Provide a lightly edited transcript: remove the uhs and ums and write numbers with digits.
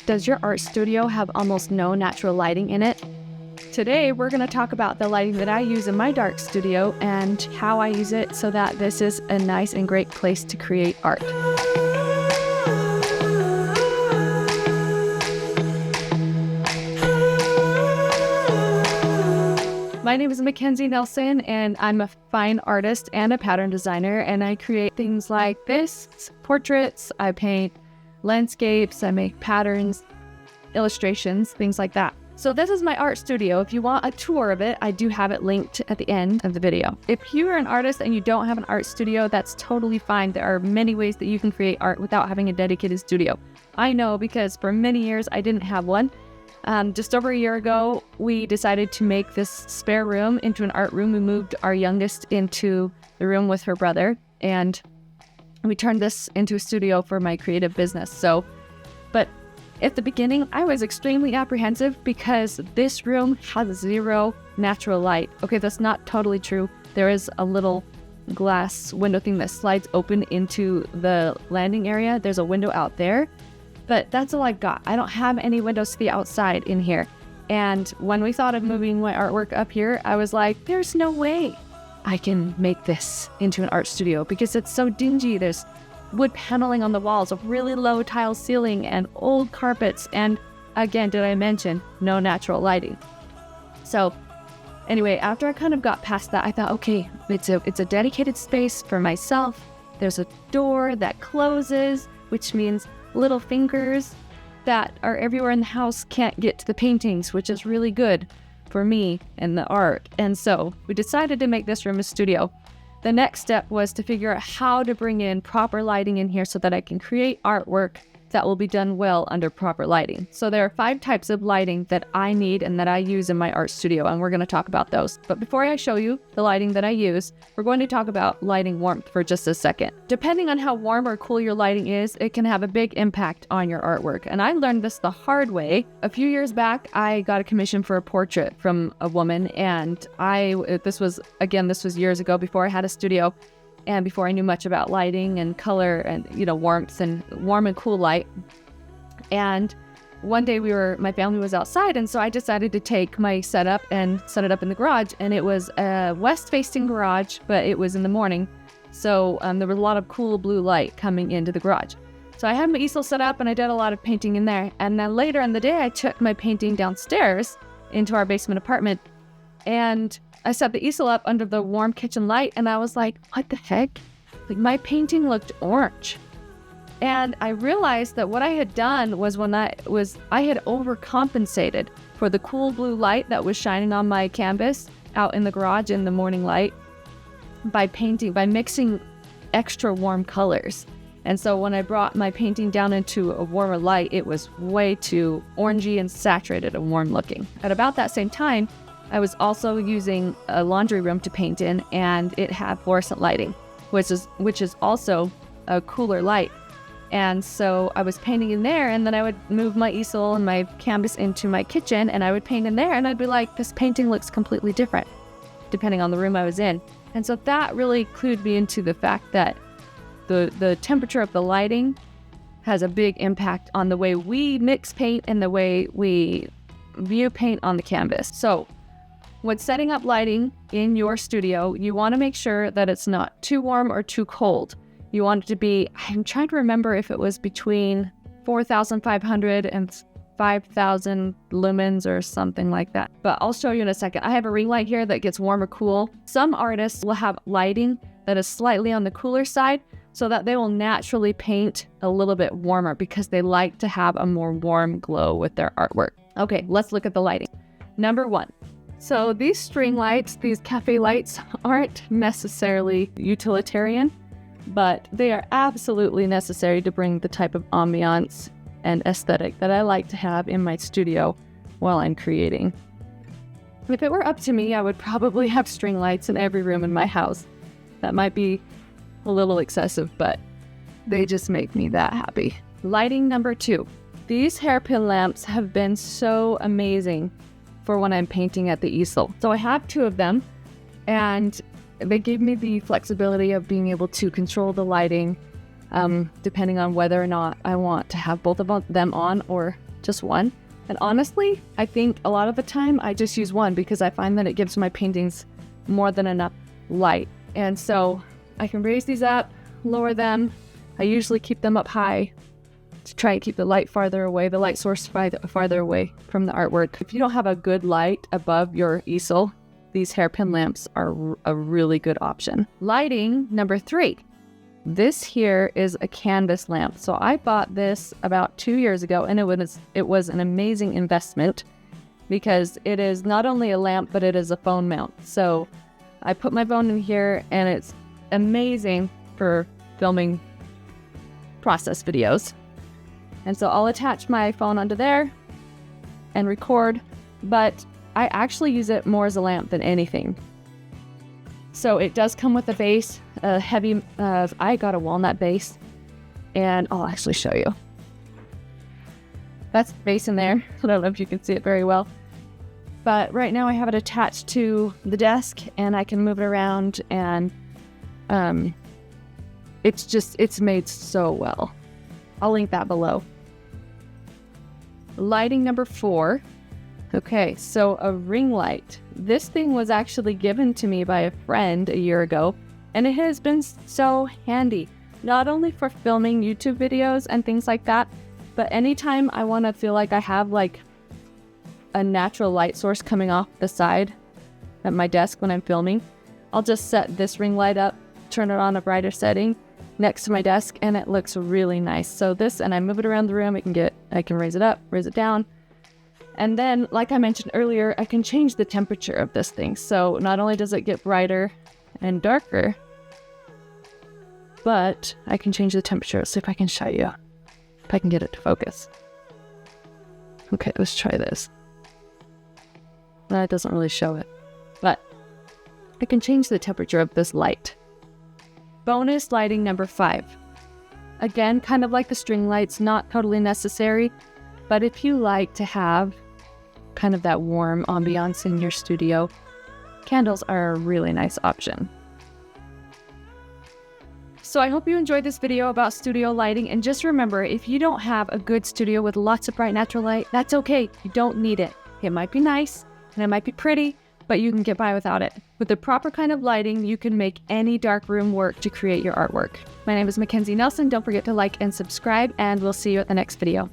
Does your art studio have almost no natural lighting in it? Today, we're going to talk about the lighting that I use in my dark studio and how I use it so that this is a nice and great place to create art. My name is Mackenzie Nelson, and I'm a fine artist and a pattern designer, and I create things like this, portraits, I paint landscapes, I make patterns, illustrations, things like that. So this is my art studio. If you want a tour of it, I do have it linked at the end of the video. If you are an artist and you don't have an art studio, that's totally fine. There are many ways that you can create art without having a dedicated studio. I know because for many years I didn't have one. Just over a year ago, we decided to make this spare room into an art room. We moved our youngest into the room with her brother, and we turned this into a studio for my creative business. But at the beginning, I was extremely apprehensive because this room has zero natural light. Okay, that's not totally true. There is a little glass window thing that slides open into the landing area. There's a window out there. But that's all I've got. I don't have any windows to the outside in here. And when we thought of moving my artwork up here, I was like, there's no way I can make this into an art studio because it's so dingy. There's wood paneling on the walls, a really low tile ceiling, and old carpets. And again, did I mention no natural lighting? So anyway, after I kind of got past that, I thought, okay, it's a dedicated space for myself. There's a door that closes, which means little fingers that are everywhere in the house can't get to the paintings, which is really good for me and the art. And so we decided to make this room a studio. The next step was to figure out how to bring in proper lighting in here so that I can create artwork that will be done well under proper lighting. So there are 5 types of lighting that I need and that I use in my art studio, and we're going to talk about those. But before I show you the lighting that I use, we're going to talk about lighting warmth for just a second. Depending on how warm or cool your lighting is, it can have a big impact on your artwork. And I learned this the hard way. A few years back, I got a commission for a portrait from a woman, and this was years ago before I had a studio. And before I knew much about lighting and color and, warmth and warm and cool light. And one day my family was outside, and so I decided to take my setup and set it up in the garage. And it was a west-facing garage, but it was in the morning. So there was a lot of cool blue light coming into the garage. So I had my easel set up and I did a lot of painting in there. And then later in the day, I took my painting downstairs into our basement apartment, and I set the easel up under the warm kitchen light, and I was like, what the heck? Like, my painting looked orange. And I realized that what I had done was I had overcompensated for the cool blue light that was shining on my canvas out in the garage in the morning light by mixing extra warm colors. And so when I brought my painting down into a warmer light, it was way too orangey and saturated and warm looking. At about that same time, I was also using a laundry room to paint in, and it had fluorescent lighting, which is also a cooler light. And so I was painting in there, and then I would move my easel and my canvas into my kitchen, and I would paint in there, and I'd be like, this painting looks completely different, depending on the room I was in. And so that really clued me into the fact that the temperature of the lighting has a big impact on the way we mix paint and the way we view paint on the canvas. So when setting up lighting in your studio, you want to make sure that it's not too warm or too cold. You want it to be, I'm trying to remember if it was between 4,500 and 5,000 lumens or something like that. But I'll show you in a second. I have a ring light here that gets warm or cool. Some artists will have lighting that is slightly on the cooler side so that they will naturally paint a little bit warmer because they like to have a more warm glow with their artwork. Okay, let's look at the lighting. Number 1. So these string lights, these cafe lights, aren't necessarily utilitarian, but they are absolutely necessary to bring the type of ambiance and aesthetic that I like to have in my studio while I'm creating. If it were up to me, I would probably have string lights in every room in my house. That might be a little excessive, but they just make me that happy. Lighting number 2. These hairpin lamps have been so amazing for when I'm painting at the easel. So I have 2 of them, and they give me the flexibility of being able to control the lighting depending on whether or not I want to have both of them on or just one. And honestly, I think a lot of the time I just use one because I find that it gives my paintings more than enough light. And so I can raise these up, lower them. I usually keep them up high to try and keep the light farther away, the light source farther away from the artwork. If you don't have a good light above your easel, these hairpin lamps are a really good option. Lighting number 3. This here is a canvas lamp. So I bought this about 2 years ago, and it was an amazing investment because it is not only a lamp, but it is a phone mount. So I put my phone in here, and it's amazing for filming process videos. And so I'll attach my phone onto there and record, but I actually use it more as a lamp than anything. So it does come with a base, a heavy, I got a walnut base, and I'll actually show you. That's the base in there. I don't know if you can see it very well. But right now I have it attached to the desk, and I can move it around, and it's made so well. I'll link that below. Lighting number 4. Okay, so a ring light. This thing was actually given to me by a friend a year ago, and it has been so handy, not only for filming YouTube videos and things like that, but anytime I want to feel like I have like a natural light source coming off the side at my desk when I'm filming, I'll just set this ring light up, turn it on a brighter setting next to my desk, and it looks really nice. So this, and I move it around the room, I can raise it up, raise it down. And then, like I mentioned earlier, I can change the temperature of this thing. So not only does it get brighter and darker, but I can change the temperature. Let's see if I can show you, if I can get it to focus. Okay, let's try this. It doesn't really show it, but I can change the temperature of this light. Bonus lighting number 5. Again, kind of like the string lights, not totally necessary, but if you like to have kind of that warm ambiance in your studio, candles are a really nice option. So I hope you enjoyed this video about studio lighting, and just remember, if you don't have a good studio with lots of bright natural light, that's okay. You don't need it. It might be nice and it might be pretty, but you can get by without it. With the proper kind of lighting, you can make any dark room work to create your artwork. My name is Mackenzie Nelson. Don't forget to like and subscribe, and we'll see you at the next video.